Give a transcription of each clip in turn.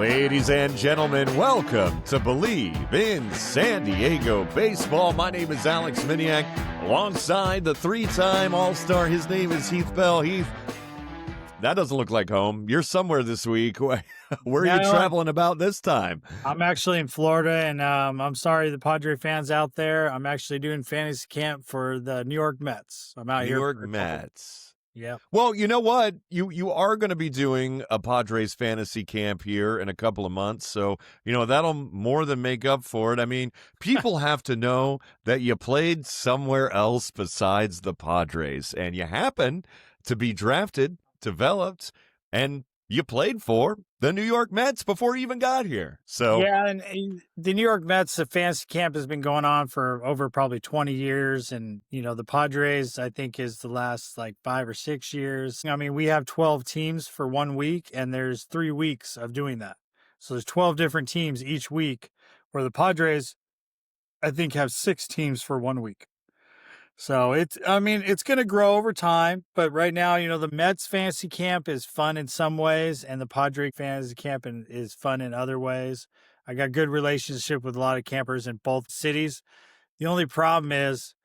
Ladies and gentlemen, welcome to Bleav in San Diego Baseball. My name is Alex Miniak, alongside the three-time All-Star. His name is Heath Bell. Heath, that doesn't look like home. You're somewhere this week. Where are you traveling about this time? I'm actually in Florida, and I'm sorry, the Padres fans out there. I'm actually doing fantasy camp for the New York Mets. I'm out here. New York Mets. Yeah. Well, you know what? You are going to be doing a Padres fantasy camp here in a couple of months, so that'll more than make up for it. I mean, people have to know that you played somewhere else besides the Padres, and you happen to be drafted, developed, and you played for the New York Mets before you even got here. So yeah, and the New York Mets, the fantasy camp has been going on for over probably 20 years. And, the Padres, I think, is the last 5 or 6 years. I mean, we have 12 teams for 1 week, and there's 3 weeks of doing that. So there's 12 different teams each week, where the Padres, I think, have 6 teams for 1 week. So it's going to grow over time, but right now, the Mets fantasy camp is fun in some ways, and the Padre fantasy camp is fun in other ways. I got good relationship with a lot of campers in both cities. The only problem is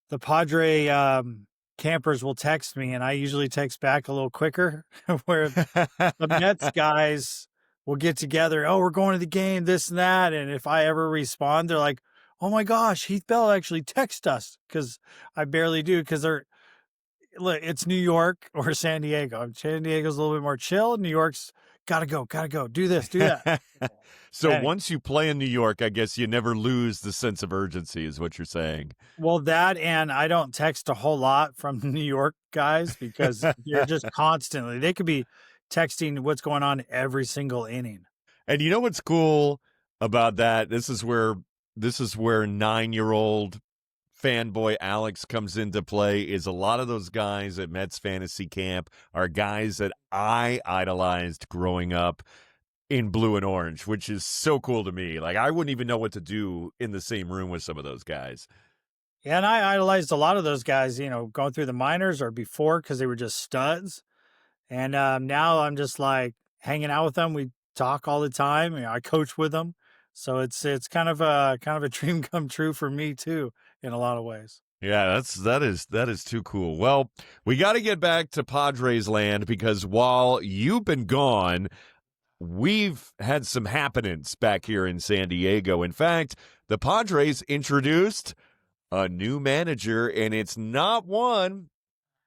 the Padre campers will text me, and I usually text back a little quicker, where the Mets guys will get together. Oh, we're going to the game, this and that. And if I ever respond, they're like, oh my gosh, Heath Bell actually texted us, because I barely do, because it's New York or San Diego. San Diego's a little bit more chill. New York's gotta go, do this, do that. So once you play in New York, I guess you never lose the sense of urgency, is what you're saying. Well, that, and I don't text a whole lot from New York guys, because they're just constantly, they could be texting what's going on every single inning. And you know what's cool about that? This is where 9-year-old fanboy Alex comes into play. Is a lot of those guys at Mets fantasy camp are guys that I idolized growing up in blue and orange, which is so cool to me. I wouldn't even know what to do in the same room with some of those guys. Yeah, and I idolized a lot of those guys, going through the minors or before, because they were just studs. And now I'm just hanging out with them. We talk all the time. I coach with them. So it's kind of a dream come true for me too, in a lot of ways. Yeah, that is too cool. Well, we got to get back to Padres land, because while you've been gone, we've had some happenings back here in San Diego. In fact, the Padres introduced a new manager, and it's not one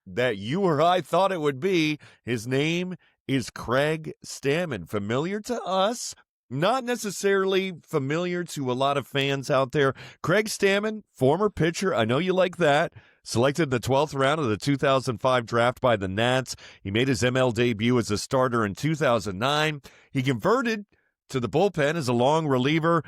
that you or I thought it would be. His name is Craig Stammen. Familiar to us, not necessarily familiar to a lot of fans out there. Craig Stammen, former pitcher. I know you like that. Selected in the 12th round of the 2005 draft by the Nats. He made his ML debut as a starter in 2009. He converted to the bullpen as a long reliever.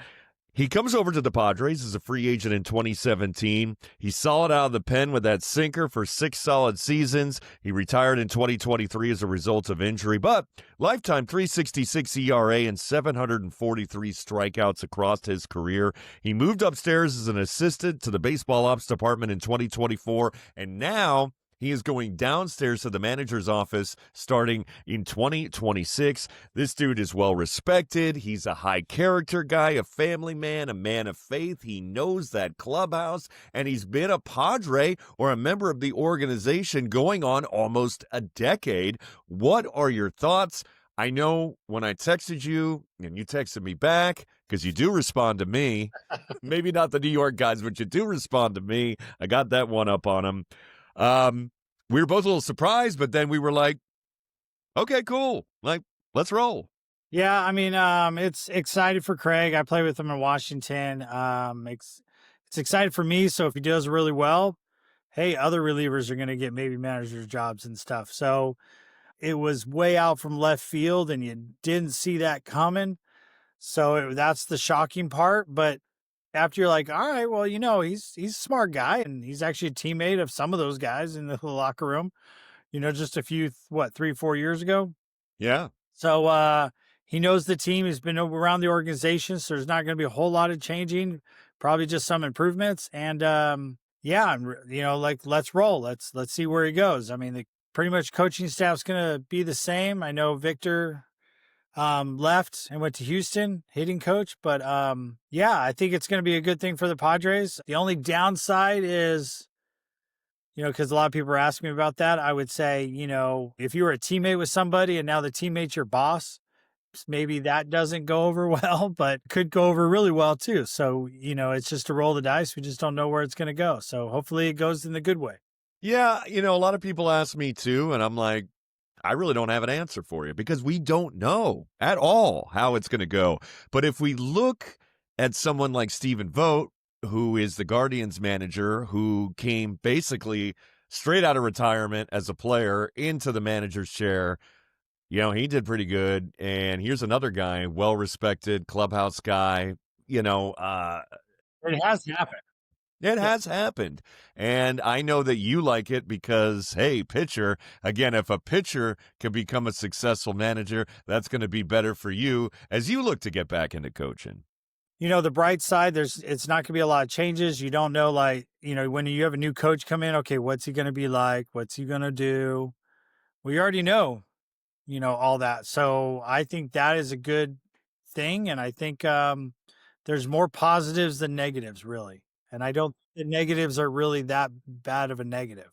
He comes over to the Padres as a free agent in 2017. He's solid out of the pen with that sinker for 6 solid seasons. He retired in 2023 as a result of injury, but lifetime 3.66 ERA and 743 strikeouts across his career. He moved upstairs as an assistant to the baseball ops department in 2024, and now he is going downstairs to the manager's office starting in 2026. This dude is well respected. He's a high character guy, a family man, a man of faith. He knows that clubhouse, and he's been a Padre or a member of the organization going on almost a decade. What are your thoughts? I know when I texted you and you texted me back, because you do respond to me, maybe not the New York guys, but you do respond to me. I got that one up on him. We were both a little surprised, but then we were like, okay, cool. Let's roll. Yeah, I mean, it's excited for Craig. I play with him in Washington. It's excited for me. So if he does really well, hey, other relievers are going to get maybe manager jobs and stuff. So it was way out from left field, and you didn't see that coming. So that's the shocking part. But after you're like, all right, well, he's a smart guy, and he's actually a teammate of some of those guys in the locker room, just a few, 3-4 years ago. Yeah. So he knows the team. He's been around the organization, so there's not going to be a whole lot of changing, probably just some improvements. And let's roll. Let's see where he goes. I mean, pretty much coaching staff's going to be the same. I know Victor left and went to Houston, hitting coach. But yeah, I think it's going to be a good thing for the Padres. The only downside is, because a lot of people are asking me about that. I would say, if you were a teammate with somebody and now the teammate's your boss, maybe that doesn't go over well, but could go over really well too. So, it's just a roll of the dice. We just don't know where it's going to go. So hopefully it goes in the good way. Yeah, a lot of people ask me too, and I'm like, I really don't have an answer for you because we don't know at all how it's going to go. But if we look at someone like Stephen Vogt, who is the Guardians manager, who came basically straight out of retirement as a player into the manager's chair, he did pretty good. And here's another guy, well-respected clubhouse guy, It has happened. it has happened. And I know that you like it because, hey, pitcher, again, if a pitcher can become a successful manager, that's going to be better for you as you look to get back into coaching. The bright side, it's not going to be a lot of changes. You don't know, when you have a new coach come in, okay, what's he going to be like? What's he going to do? We already know, all that. So I think that is a good thing. And I think there's more positives than negatives, really. And I don't think the negatives are really that bad of a negative.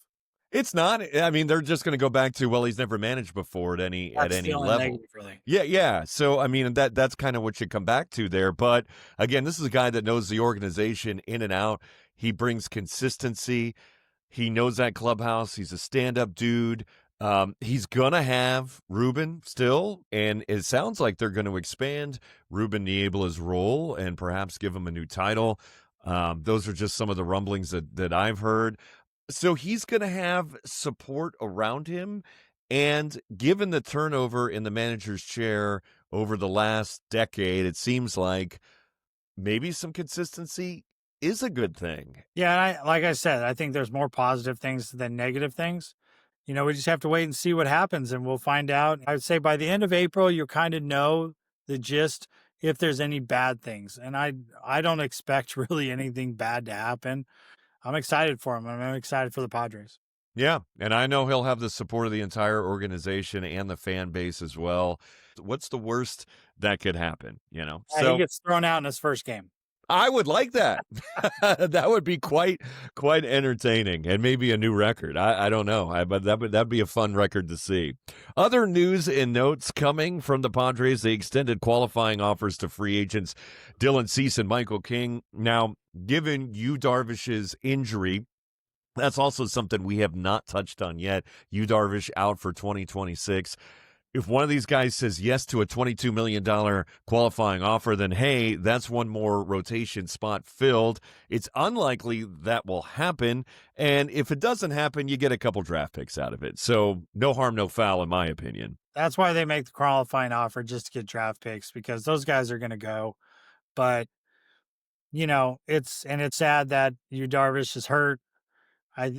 It's not. I mean, they're just going to go back to, well, he's never managed before at any That's the only level. negative, really. Yeah. So I mean, that's kind of what you come back to there. But again, this is a guy that knows the organization in and out. He brings consistency. He knows that clubhouse. He's a stand-up dude. He's gonna have Ruben still, and it sounds like they're going to expand Ruben Niebla's role and perhaps give him a new title. Those are just some of the rumblings that I've heard. So he's going to have support around him. And given the turnover in the manager's chair over the last decade, it seems like maybe some consistency is a good thing. Yeah, and like I said, I think there's more positive things than negative things. We just have to wait and see what happens, and we'll find out. I would say by the end of April, you'll kind of know the gist if there's any bad things. And I don't expect really anything bad to happen. I'm excited for him. I'm excited for the Padres. Yeah, and I know he'll have the support of the entire organization and the fan base as well. What's the worst that could happen, He gets thrown out in his first game. I would like that. That would be quite entertaining, and maybe a new record. I don't know, but that'd be a fun record to see. Other news and notes coming from the Padres: they extended qualifying offers to free agents Dylan Cease and Michael King. Now, given Yu Darvish's injury, that's also something we have not touched on yet. Yu Darvish out for 2026. If one of these guys says yes to a $22 million qualifying offer, then hey, that's one more rotation spot filled. It's unlikely that will happen. And if it doesn't happen, you get a couple draft picks out of it. So no harm, no foul, in my opinion. That's why they make the qualifying offer, just to get draft picks, because those guys are going to go. But, it's sad that Yu Darvish is hurt.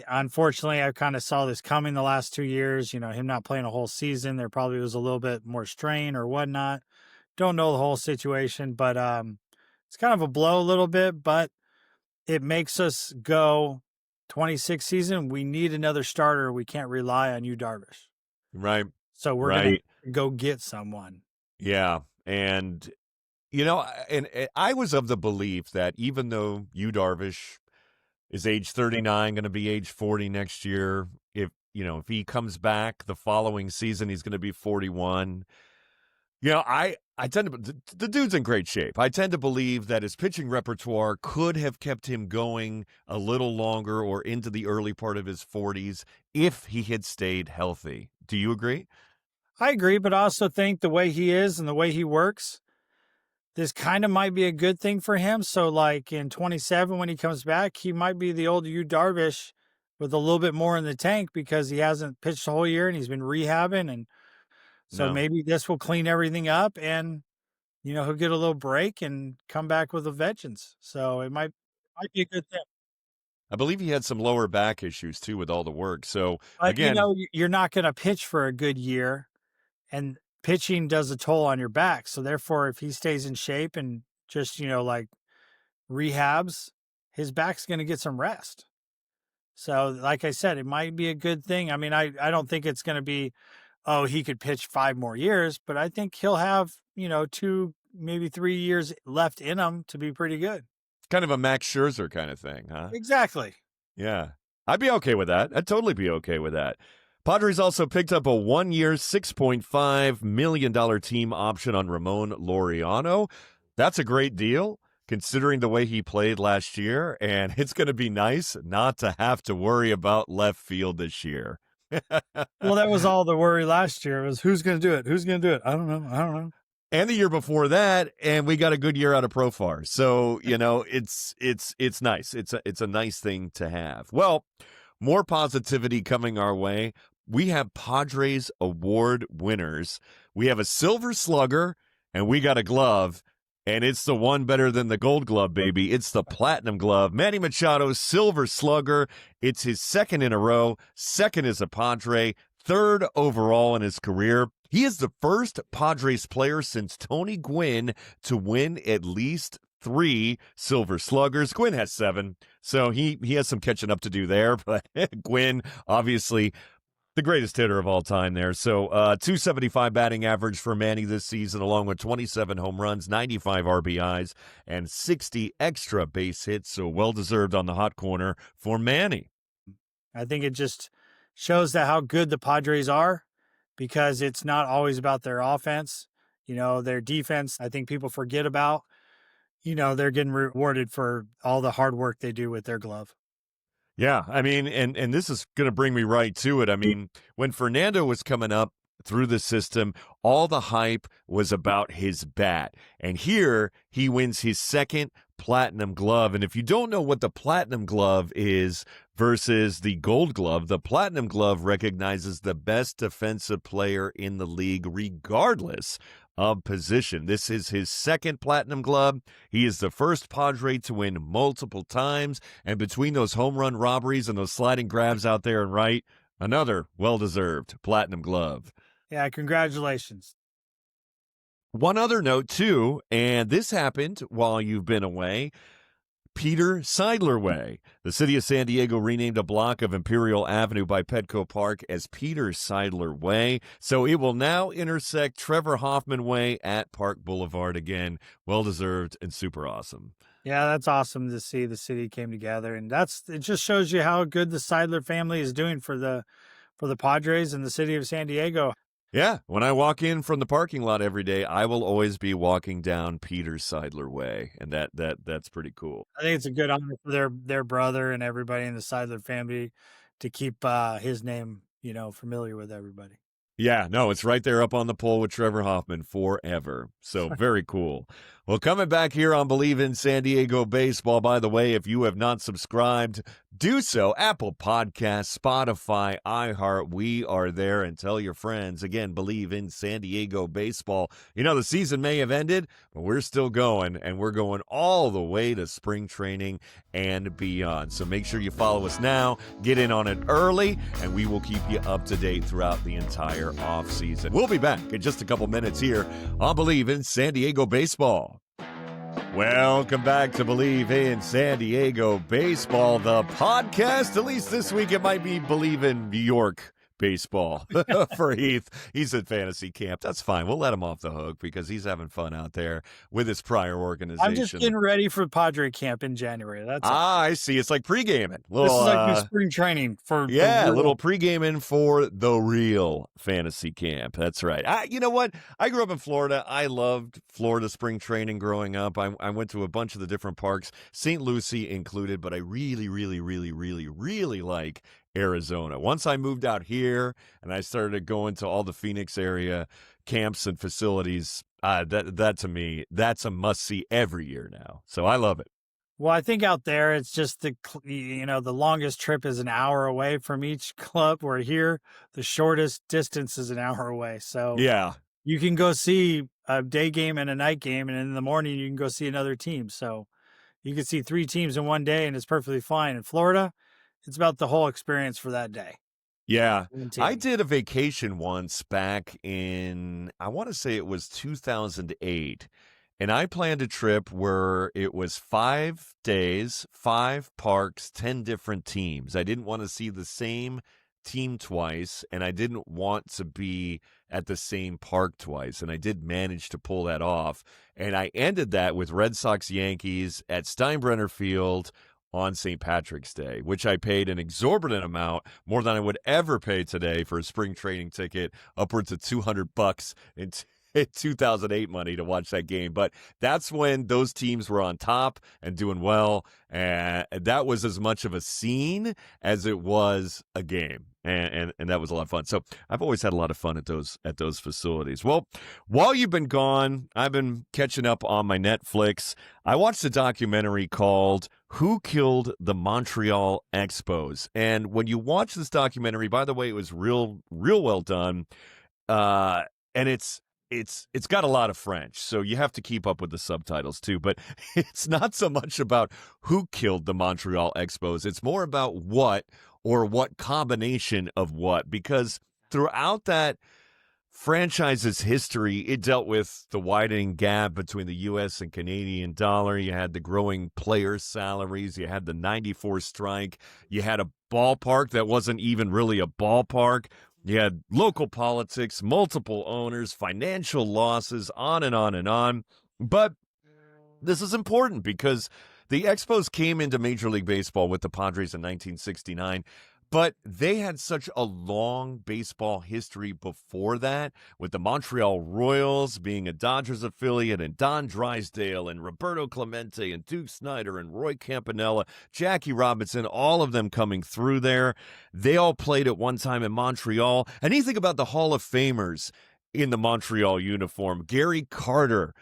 Unfortunately, I kind of saw this coming the last 2 years, him not playing a whole season. There probably was a little bit more strain or whatnot. Don't know the whole situation, but it's kind of a blow a little bit, but it makes us go 26 season. We need another starter. We can't rely on Yu Darvish. Right. So we're going to go get someone. Yeah. And, and I was of the belief that even though Yu Darvish is age 39, going to be age 40 next year. If he comes back the following season, he's going to be 41. I tend to, the dude's in great shape. I tend to believe that his pitching repertoire could have kept him going a little longer or into the early part of his 40s if he had stayed healthy. Do you agree? I agree, but I also think the way he is and the way he works, this kind of might be a good thing for him. So like in 27, when he comes back, he might be the old Yu Darvish with a little bit more in the tank because he hasn't pitched the whole year and he's been rehabbing. And so maybe this will clean everything up and, he'll get a little break and come back with a vengeance. So it might be a good thing. I believe he had some lower back issues too with all the work. So but, again, you're not going to pitch for a good year, and pitching does a toll on your back. So therefore, if he stays in shape and just, rehabs, his back's going to get some rest. So like I said, it might be a good thing. I mean, I don't think it's going to be oh, he could pitch 5 more years, but I think he'll have, 2, maybe 3 years left in him to be pretty good. Kind of a Max Scherzer kind of thing, huh? Exactly. Yeah. I'd be okay with that. I'd totally be okay with that. Padres also picked up a 1-year, $6.5 million team option on Ramon Laureano. That's a great deal considering the way he played last year, and it's going to be nice not to have to worry about left field this year. Well, that was all the worry last year was who's going to do it? Who's going to do it? I don't know. And the year before that, and we got a good year out of Profar. So, it's nice. It's a nice thing to have. Well, more positivity coming our way. We have Padres award winners. We have a Silver Slugger, and we got a glove, and it's the one better than the Gold Glove, baby. It's the Platinum Glove. Manny Machado, Silver Slugger. It's his second in a row. Second as a Padre. Third overall in his career. He is the first Padres player since Tony Gwynn to win at least 3 Silver Sluggers. Gwynn has 7, so he has some catching up to do there. But Gwynn, obviously, the greatest hitter of all time there. So 275 batting average for Manny this season, along with 27 home runs, 95 RBIs, and 60 extra base hits. So well-deserved on the hot corner for Manny. I think it just shows that how good the Padres are, because it's not always about their offense. Their defense, I think people forget about. They're getting rewarded for all the hard work they do with their glove. Yeah, I mean, and this is going to bring me right to it. I mean, when Fernando was coming up through the system, all the hype was about his bat. And here he wins his second Platinum Glove. And if you don't know what the Platinum Glove is versus the Gold Glove, the Platinum Glove recognizes the best defensive player in the league, regardless of position. This is his second Platinum Glove. He is the first Padre to win multiple times. And between those home run robberies and those sliding grabs out there and right, another well-deserved Platinum Glove. Yeah, congratulations. One other note, too, and this happened while you've been away. Peter Seidler Way. The city of San Diego renamed a block of Imperial Avenue by Petco Park as Peter Seidler Way. So it will now intersect Trevor Hoffman Way at Park Boulevard again. Well-deserved and super awesome. Yeah, that's awesome to see the city came together. And it just shows you how good the Seidler family is doing for the Padres and the city of San Diego. Yeah, when I walk in from the parking lot every day, I will always be walking down Peter Seidler Way, and that's pretty cool. I think it's a good honor for their brother and everybody in the Seidler family to keep his name, familiar with everybody. Yeah, no, it's right there up on the pole with Trevor Hoffman forever. So very cool. Well, coming back here on Bleav in San Diego Baseball, by the way, if you have not subscribed, do so. Apple Podcasts, Spotify, iHeart, we are there. And tell your friends, again, Bleav in San Diego Baseball. The season may have ended, but we're still going, and we're going all the way to spring training and beyond. So make sure you follow us now, get in on it early, and we will keep you up to date throughout the entire offseason. We'll be back in just a couple minutes here on Bleav in San Diego Baseball. Welcome back to Bleav in San Diego Baseball, the podcast. At least this week it might be Bleav in New York Baseball for Heath. He's at fantasy camp. That's fine. We'll let him off the hook because he's having fun out there with his prior organization. I'm just getting ready for Padre camp in January. That's I see. It's like pre-gaming. This is like new spring training for a little pre-gaming for the real fantasy camp. That's right. You know what? I grew up in Florida. I loved Florida spring training growing up. I went to a bunch of the different parks, St. Lucie included, but I really, really, really, really, really like Arizona. Once I moved out here and I started going to all the Phoenix area camps and facilities, that to me, that's a must-see every year now. So I love it. Well, I think out there, it's just the longest trip is an hour away from each club, where here, the shortest distance is an hour away. So yeah, you can go see a day game and a night game, and in the morning, you can go see another team. So you can see 3 teams in one day, and it's perfectly fine. In Florida, it's about the whole experience for that day. Yeah. I did a vacation once back in, I want to say it was 2008. And I planned a trip where it was 5 days, 5 parks, 10 different teams. I didn't want to see the same team twice, and I didn't want to be at the same park twice, and I did manage to pull that off. And I ended that with Red Sox Yankees at Steinbrenner Field on St. Patrick's Day, which I paid an exorbitant amount, more than I would ever pay today for a spring training ticket, upwards of $200 in 2008 money to watch that game. But that's when those teams were on top and doing well, and that was as much of a scene as it was a game. And that was a lot of fun. So I've always had a lot of fun at those facilities. Well, while you've been gone, I've been catching up on my Netflix. I watched a documentary called Who Killed the Montreal Expos? And when you watch this documentary, by the way, it was real well done. And it's got a lot of French, so you have to keep up with the subtitles too. But it's not so much about who killed the Montreal Expos. It's more about what combination of what, because throughout that franchise's history, it dealt with the widening gap between the U.S. and Canadian dollar. You had the growing players' salaries. You had the 94 strike. You had a ballpark that wasn't even really a ballpark. You had local politics, multiple owners, financial losses, on and on and on. But this is important because the Expos came into Major League Baseball with the Padres in 1969, but they had such a long baseball history before that, with the Montreal Royals being a Dodgers affiliate, and Don Drysdale and Roberto Clemente and Duke Snider and Roy Campanella, Jackie Robinson, all of them coming through there. They all played at one time in Montreal. And you think about the Hall of Famers in the Montreal uniform: Gary Carter,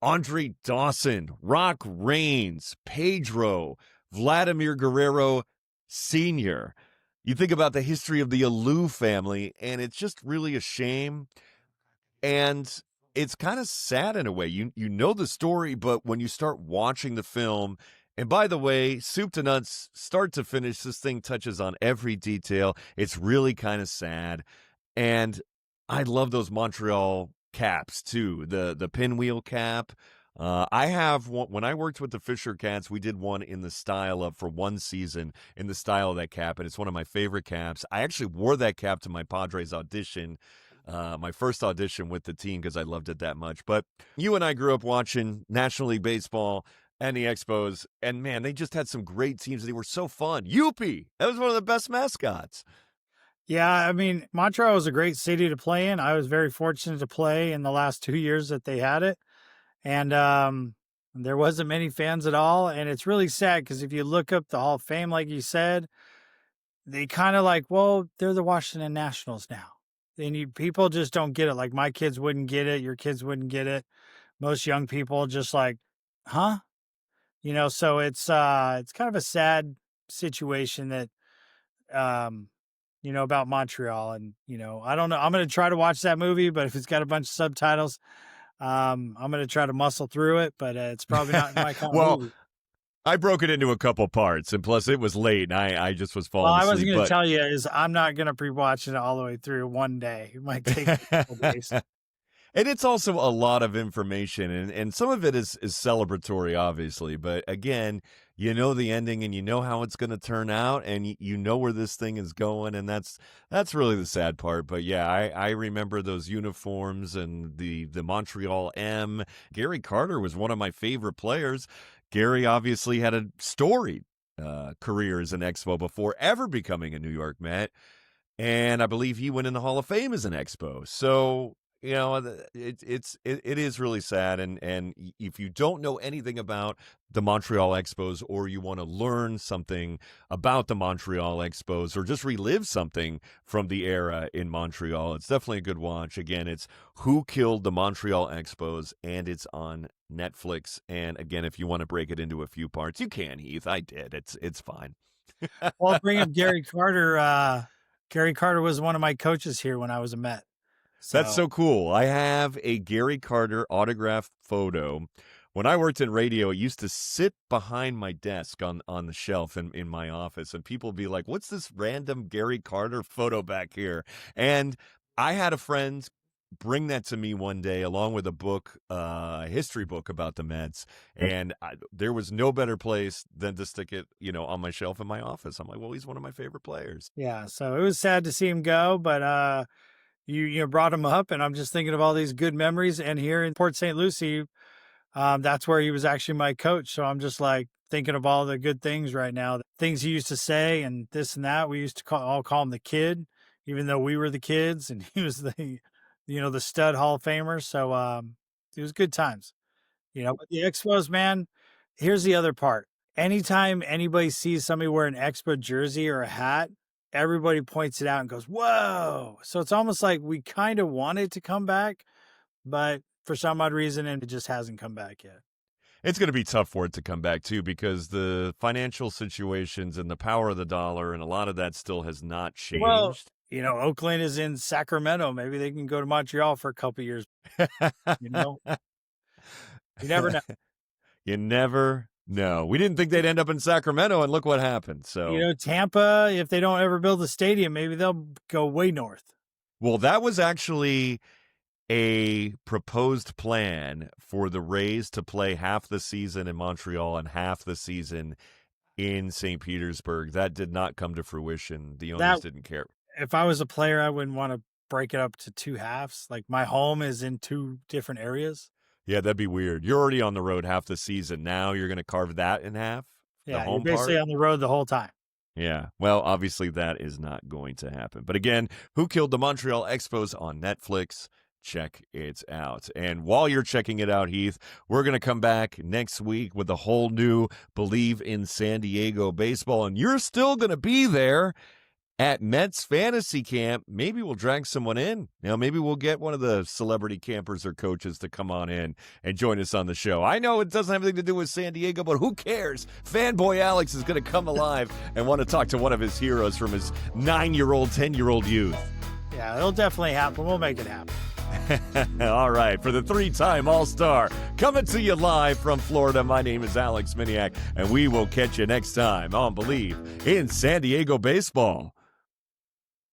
Andre Dawson, Rock Raines, Pedro, Vladimir Guerrero Sr. You think about the history of the Alou family, and it's just really a shame. And it's kind of sad in a way. You know the story, but when you start watching the film, and by the way, soup to nuts, start to finish, this thing touches on every detail. It's really kind of sad. And I love those Montreal caps too, the pinwheel cap. I have one, when I worked with the Fisher Cats, we did one in the style of, for one season, in the style of that cap, and it's one of my favorite caps. I actually wore that cap to my Padres audition, my first audition with the team, because I loved it that much. But you and I grew up watching National League Baseball and the Expos, and man, they just had some great teams. They were so fun. Youppi! That was one of the best mascots. Yeah, I mean, Montreal was a great city to play in. I was very fortunate to play in the last 2 years that they had it. And there wasn't many fans at all. And it's really sad because if you look up the Hall of Fame, like you said, they kind of like, well, they're the Washington Nationals now. And people just don't get it. Like my kids wouldn't get it. Your kids wouldn't get it. Most young people just like, huh? So it's kind of a sad situation that, about Montreal. And, I don't know. I'm going to try to watch that movie, but if it's got a bunch of subtitles, I'm going to try to muscle through it, but it's probably not my kind of movie. I broke it into a couple parts, and plus it was late, and I just was falling asleep. I wasn't going to tell you is I'm not going to pre-watch it all the way through one day. It might take a couple days. And it's also a lot of information, and some of it is celebratory, obviously. But again, you know the ending, and you know how it's going to turn out, and you know where this thing is going, and that's really the sad part. But yeah, I remember those uniforms and the Montreal M. Gary Carter was one of my favorite players. Gary obviously had a storied career as an Expo before ever becoming a New York Met, and I Bleav he went in the Hall of Fame as an Expo. So it is really sad, and if you don't know anything about the Montreal Expos, or you want to learn something about the Montreal Expos, or just relive something from the era in Montreal, it's definitely a good watch. Again, it's Who Killed the Montreal Expos, and it's on Netflix. And again, if you want to break it into a few parts, you can, Heath. I did. It's fine. Well, bring up Gary Carter. Gary Carter was one of my coaches here when I was a Met. That's so cool. I have a Gary Carter autographed photo. When I worked in radio, it used to sit behind my desk on the shelf in my office, and people would be like, what's this random Gary Carter photo back here? And I had a friend bring that to me one day along with a book, a history book about the Mets. And there was no better place than to stick it, on my shelf in my office. I'm like, well, he's one of my favorite players. Yeah, so it was sad to see him go, but you brought him up, and I'm just thinking of all these good memories. And here in Port St. Lucie, that's where he was actually my coach. So I'm just like thinking of all the good things right now, the things he used to say and this and that. We used to all call him the kid, even though we were the kids, and he was the stud Hall of Famer. So it was good times. But the Expos, man, here's the other part. Anytime anybody sees somebody wear an Expo jersey or a hat, everybody points it out and goes, whoa. So it's almost like we kind of want it to come back, but for some odd reason, and it just hasn't come back yet. It's going to be tough for it to come back, too, because the financial situations and the power of the dollar and a lot of that still has not changed. Well, Oakland is in Sacramento. Maybe they can go to Montreal for a couple years. You never know. You never know. We didn't think they'd end up in Sacramento, and look what happened. So, Tampa, if they don't ever build a stadium, maybe they'll go way north. Well, that was actually a proposed plan for the Rays to play half the season in Montreal and half the season in St. Petersburg. That did not come to fruition. The owners didn't care. If I was a player, I wouldn't want to break it up to two halves. Like my home is in two different areas. Yeah, that'd be weird. You're already on the road half the season. Now you're going to carve that in half? Yeah, you're basically on the road the whole time. Yeah, well, obviously that is not going to happen. But again, Who Killed the Montreal Expos on Netflix? Check it out. And while you're checking it out, Heath, we're going to come back next week with a whole new Bleav in San Diego baseball. And you're still going to be there at Mets Fantasy Camp. Maybe we'll drag someone in. Maybe we'll get one of the celebrity campers or coaches to come on in and join us on the show. I know it doesn't have anything to do with San Diego, but who cares? Fanboy Alex is going to come alive and want to talk to one of his heroes from his 9-year-old, 10-year-old youth. Yeah, it'll definitely happen. We'll make it happen. All right, for the 3-time All-Star coming to you live from Florida, my name is Alex Miniak, and we will catch you next time on Bleav in San Diego Baseball.